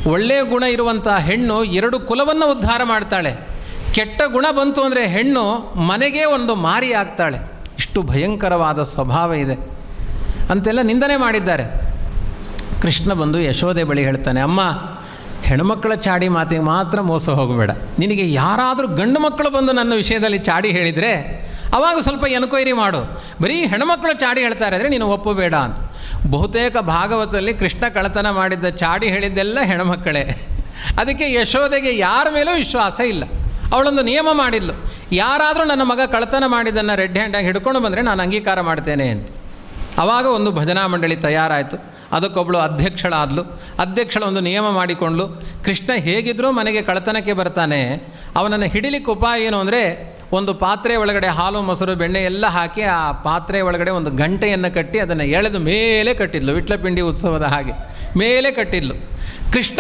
ಒಳ್ಳೆಯ ಗುಣ ಇರುವಂಥ ಹೆಣ್ಣು 2 ಕುಲವನ್ನು ಉದ್ಧಾರ ಮಾಡ್ತಾಳೆ. ಕೆಟ್ಟ ಗುಣ ಬಂತು ಅಂದರೆ ಹೆಣ್ಣು ಮನೆಗೆ ಒಂದು ಮಾರಿ ಆಗ್ತಾಳೆ. ಇಷ್ಟು ಭಯಂಕರವಾದ ಸ್ವಭಾವ ಇದೆ ಅಂತೆಲ್ಲ ನಿಂದನೆ ಮಾಡಿದ್ದಾರೆ. ಕೃಷ್ಣ ಬಂದು ಯಶೋದೆ ಬಳಿ ಹೇಳ್ತಾನೆ, ಅಮ್ಮ, ಹೆಣ್ಮಕ್ಕಳ ಚಾಡಿ ಮಾತಿಗೆ ಮಾತ್ರ ಮೋಸ ಹೋಗಬೇಡ. ನಿನಗೆ ಯಾರಾದರೂ ಗಂಡು ಮಕ್ಕಳು ಬಂದು ನನ್ನ ವಿಷಯದಲ್ಲಿ ಚಾಡಿ ಹೇಳಿದರೆ ಆವಾಗ ಸ್ವಲ್ಪ ಎನ್ಕ್ವೈರಿ ಮಾಡು. ಬರೀ ಹೆಣ್ಮಕ್ಕಳು ಚಾಡಿ ಹೇಳ್ತಾರೆ ಅಂದರೆ ನೀನು ಒಪ್ಪಬೇಡ ಅಂತ. ಬಹುತೇಕ ಭಾಗವತದಲ್ಲಿ ಕೃಷ್ಣ ಕಳ್ಳತನ ಮಾಡಿದ್ದ ಚಾಡಿ ಹೇಳಿದ್ದೆಲ್ಲ ಹೆಣ್ಮಕ್ಕಳೇ. ಅದಕ್ಕೆ ಯಶೋದೆಗೆ ಯಾರ ಮೇಲೂ ವಿಶ್ವಾಸ ಇಲ್ಲ. ಅವಳೊಂದು ನಿಯಮ ಮಾಡಿದ್ಲು, ಯಾರಾದರೂ ನನ್ನ ಮಗ ಕಳ್ಳತನ ಮಾಡಿದ್ದನ್ನು ರೆಡ್ ಹ್ಯಾಂಡಾಗಿ ಹಿಡ್ಕೊಂಡು ಬಂದರೆ ನಾನು ಅಂಗೀಕಾರ ಮಾಡ್ತೇನೆ ಅಂತ. ಆವಾಗ ಒಂದು ಭಜನಾ ಮಂಡಳಿ ತಯಾರಾಯಿತು. ಅದಕ್ಕೊಬ್ಬಳು ಅಧ್ಯಕ್ಷಳಾದಳು. ಅಧ್ಯಕ್ಷಳ ಒಂದು ನಿಯಮ ಮಾಡಿಕೊಂಡ್ಳು, ಕೃಷ್ಣ ಹೇಗಿದ್ದರೂ ಮನೆಗೆ ಕಳ್ಳತನಕ್ಕೆ ಬರ್ತಾನೆ, ಅವನನ್ನು ಹಿಡಿಲಿಕ್ಕೆ ಉಪಾಯ ಏನು ಅಂದರೆ ಒಂದು ಪಾತ್ರೆ ಒಳಗಡೆ ಹಾಲು ಮೊಸರು ಬೆಣ್ಣೆ ಎಲ್ಲ ಹಾಕಿ ಆ ಪಾತ್ರೆ ಒಳಗಡೆ ಒಂದು ಗಂಟೆಯನ್ನು ಕಟ್ಟಿ ಅದನ್ನು ಎಳೆದು ಮೇಲೆ ಕಟ್ಟಿದ್ಲು. ವಿಟ್ಲಪಿಂಡಿ ಉತ್ಸವದ ಹಾಗೆ ಮೇಲೆ ಕಟ್ಟಿದ್ಲು. ಕೃಷ್ಣ